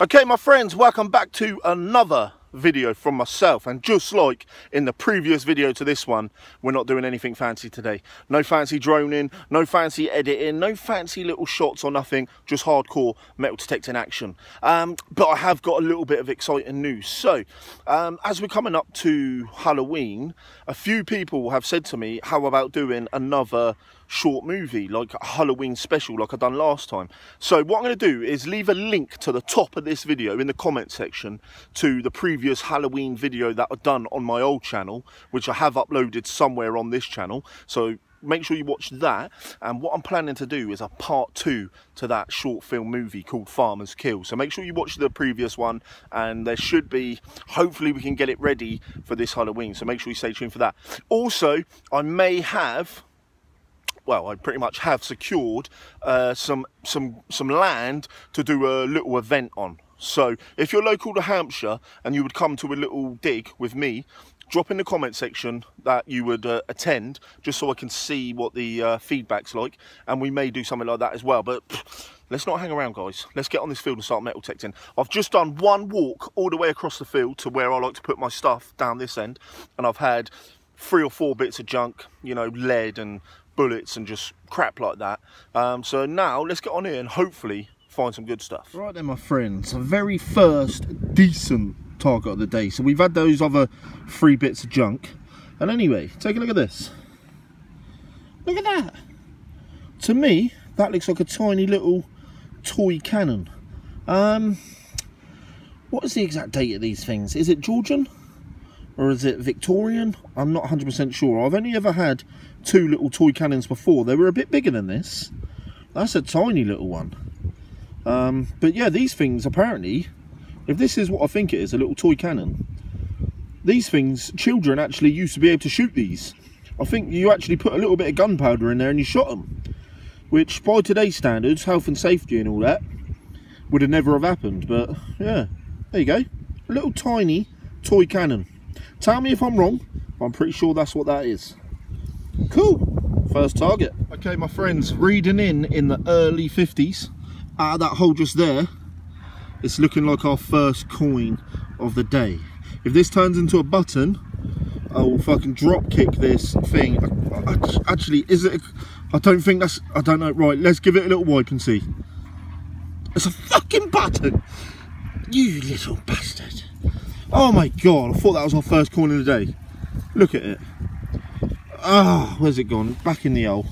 Okay, my friends, welcome back to another video from myself. And just like in the previous video to this one, we're not doing anything fancy today. No fancy droning, no fancy editing, no fancy little shots or nothing, just hardcore metal detecting action. But I have got a little bit of exciting news. So as we're coming up to Halloween, a few people have said to me, how about doing another short movie, like a Halloween special like I done last time. So what I'm going to do is leave a link to the top of this video in the comment section to the previous Halloween video that I've done on my old channel, which I have uploaded somewhere on this channel. So make sure you watch that. And what I'm planning to do is a part 2 to that short film movie called Farmer's Kill. So make sure you watch the previous one, and there should be, hopefully we can get it ready for this Halloween. So make sure you stay tuned for that. Also, I may have, well, I pretty much have secured some land to do a little event on. So if you're local to Hampshire and you would come to a little dig with me, drop in the comment section that you would attend, just so I can see what the feedback's like, and we may do something like that as well. But let's not hang around, guys. Let's get on this field and start metal detecting. I've just done one walk all the way across the field to where I like to put my stuff down this end, and I've had 3 or 4 bits of junk, you know, lead and bullets and just crap like that. So now let's get on here and hopefully find some good stuff. Right then, my friends, the very first decent target of the day. So we've had those other 3 bits of junk, and anyway, take a look at this. Look at that. To me, that looks like a tiny little toy cannon. What is the exact date of these things? Is it Georgian or is it Victorian? I'm not 100% sure. I've only ever had 2 little toy cannons before. They were a bit bigger than this. That's a tiny little one. But yeah, these things apparently, if this is what I think it is, a little toy cannon, these things, children actually used to be able to shoot these. I think you actually put a little bit of gunpowder in there and you shot them, which by today's standards, health and safety and all that, would have never have happened. But yeah, there you go, a little tiny toy cannon. Tell me if I'm wrong, but I'm pretty sure that's what that is. Cool, first target. Okay, my friends, reading in the early 50s, out of that hole just there, it's looking like our first coin of the day. If this turns into a button, I will fucking drop kick this thing. Actually, is it? I don't think that's, I don't know. Right, let's give it a little wipe and see. It's a fucking button. You little bastard. Oh my god, I thought that was our first coin of the day. Look at it. Ah, where's it gone? Back in the hole.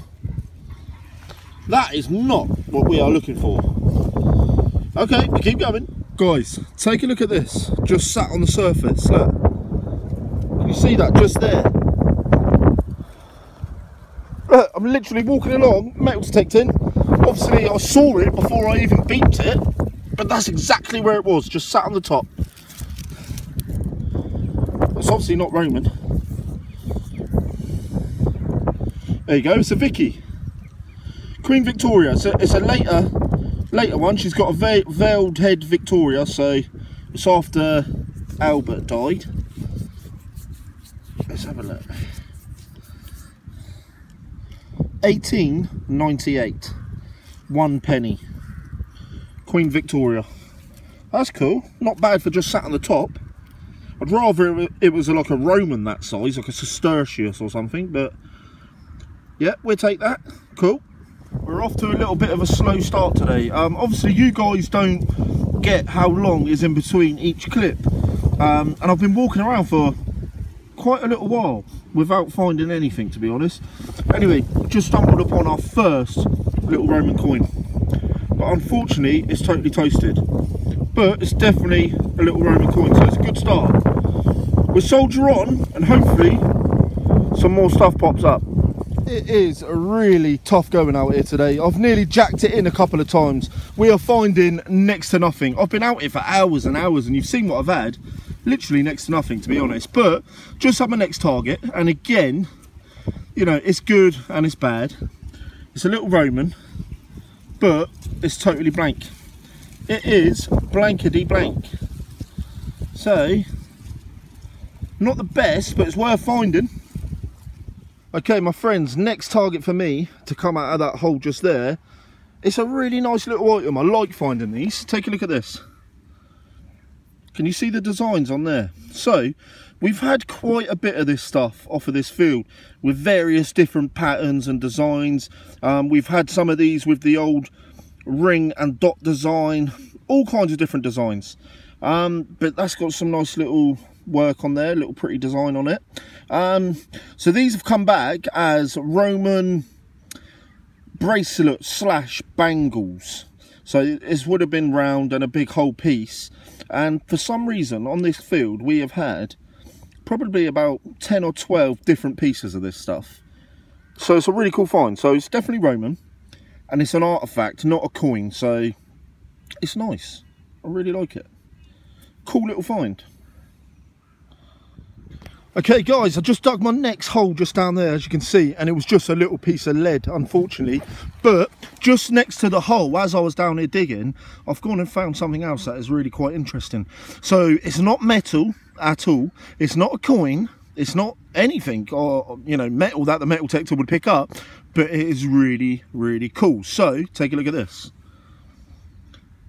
That is not what we are looking for. Okay, we keep going. Guys, take a look at this. Just sat on the surface, look. Can you see that just there? Look, I'm literally walking along, metal detecting. Obviously I saw it before I even beeped it, but that's exactly where it was, just sat on the top. It's obviously not Roman. There you go, it's a Vicky. Queen Victoria. So it's a later one. She's got a veiled head Victoria, so it's after Albert died. Let's have a look. 1898. 1 penny. Queen Victoria. That's cool. Not bad for just sat on the top. I'd rather it was like a Roman that size, like a Cistercius or something, but yeah, we'll take that. Cool. We're off to a little bit of a slow start today. Obviously you guys don't get how long is in between each clip, and I've been walking around for quite a little while without finding anything, to be honest. Anyway, just stumbled upon our first little Roman coin, but unfortunately it's totally toasted, but it's definitely a little Roman coin, so it's a good start. We'll soldier on and hopefully some more stuff pops up. It is really tough going out here today. I've nearly jacked it in a couple of times. We are finding next to nothing. I've been out here for hours and hours, and you've seen what I've had. Literally next to nothing, to be honest. But just had my next target, and again, you know, it's good and it's bad. It's a little Roman, but it's totally blank. It is blankety blank. So, not the best, but it's worth finding. Okay, my friends, next target for me to come out of that hole just there, it's a really nice little item. I like finding these. Take a look at this. Can you see the designs on there? So we've had quite a bit of this stuff off of this field with various different patterns and designs. We've had some of these with the old ring and dot design, all kinds of different designs. But that's got some nice little work on there, little pretty design on it. So these have come back as Roman bracelet slash bangles. So this would have been round and a big whole piece. And for some reason on this field we have had probably about 10 or 12 different pieces of this stuff. So it's a really cool find. So it's definitely Roman and it's an artifact, not a coin. So it's nice. I really like it. Cool little find. Okay guys, I just dug my next hole just down there, as you can see, and it was just a little piece of lead, unfortunately. But just next to the hole, as I was down here digging, I've gone and found something else that is really quite interesting. So it's not metal at all, it's not a coin, it's not anything, or you know, metal that the metal detector would pick up, but it is really, really cool. So take a look at this.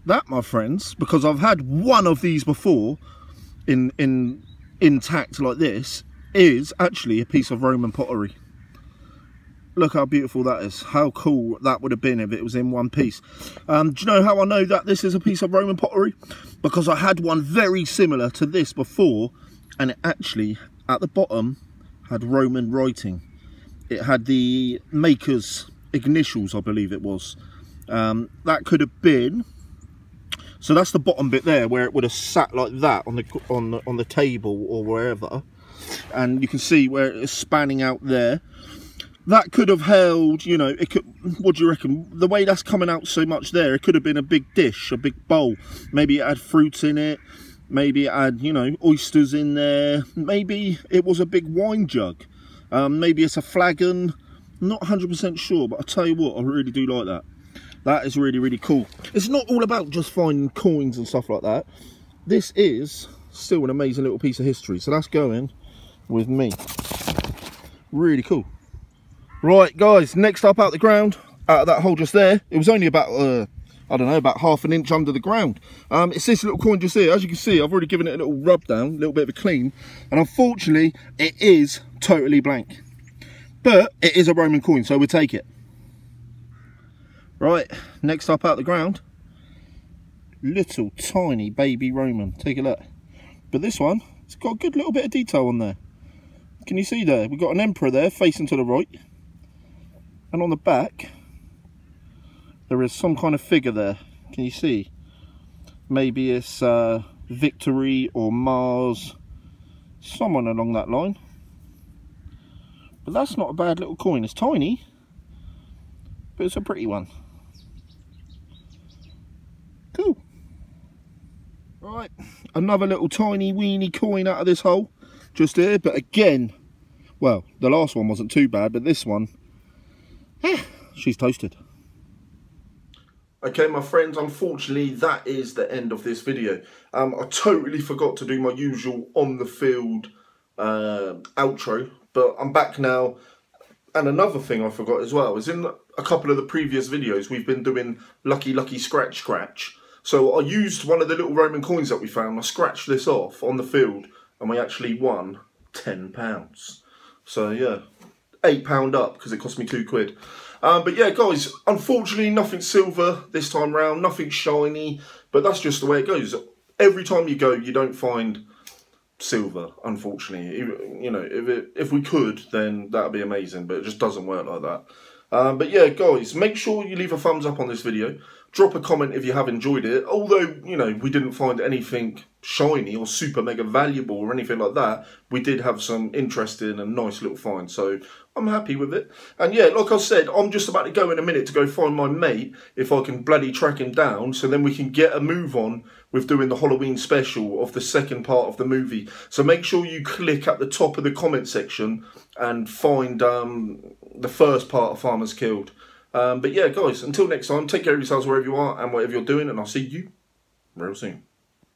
That, my friends, because I've had one of these before intact like this, is actually a piece of Roman pottery. Look how beautiful that is. How cool that would have been if it was in one piece. Do you know how I know that this is a piece of Roman pottery? Because I had one very similar to this before, and it actually at the bottom had Roman writing. It had the maker's initials, I believe it was. That could have been, so that's the bottom bit there where it would have sat like that on the table or wherever, and you can see where it is spanning out there. That could have held, you know, it could, what do you reckon? The way that's coming out so much there, it could have been a big dish, a big bowl. Maybe it had fruit in it, maybe it had, you know, oysters in there, maybe it was a big wine jug, maybe it's a flagon. Not 100% sure, but I tell you what, I really do like that. That is really, really cool. It's not all about just finding coins and stuff like that. This is still an amazing little piece of history. So that's going with me. Really cool. Right, guys, next up out the ground, out of that hole just there, it was only about, I don't know, about ½ an inch under the ground. It's this little coin just here. As you can see, I've already given it a little rub down, a little bit of a clean. And unfortunately, it is totally blank. But it is a Roman coin, so we'll take it. Right, next up out the ground, little tiny baby Roman. Take a look. But this one, it's got a good little bit of detail on there. Can you see there? We've got an emperor there facing to the right. And on the back, there is some kind of figure there. Can you see? Maybe it's Victory or Mars, someone along that line. But that's not a bad little coin. It's tiny, but it's a pretty one. Cool. Right, another little tiny weeny coin out of this hole just here, but again, well, the last one wasn't too bad, but this one, she's toasted. Okay, my friends, unfortunately that is the end of this video. I totally forgot to do my usual on the field outro, but I'm back now. And another thing I forgot as well is in a couple of the previous videos we've been doing lucky scratch. So I used one of the little Roman coins that we found. I scratched this off on the field and we actually won £10. So yeah, £8 up because it cost me £2. But yeah, guys, unfortunately nothing silver this time round, nothing shiny, but that's just the way it goes. Every time you go, you don't find silver, unfortunately. You know, if we could, then that would be amazing, but it just doesn't work like that. But yeah, guys, make sure you leave a thumbs up on this video. Drop a comment if you have enjoyed it. Although, you know, we didn't find anything shiny or super mega valuable or anything like that, we did have some interesting and nice little finds, so I'm happy with it. And yeah, like I said, I'm just about to go in a minute to go find my mate, if I can bloody track him down, so then we can get a move on with doing the Halloween special of the second part of the movie. So make sure you click at the top of the comment section and find the first part of Farmers Killed. But yeah, guys, until next time, take care of yourselves wherever you are and whatever you're doing, and I'll see you real soon.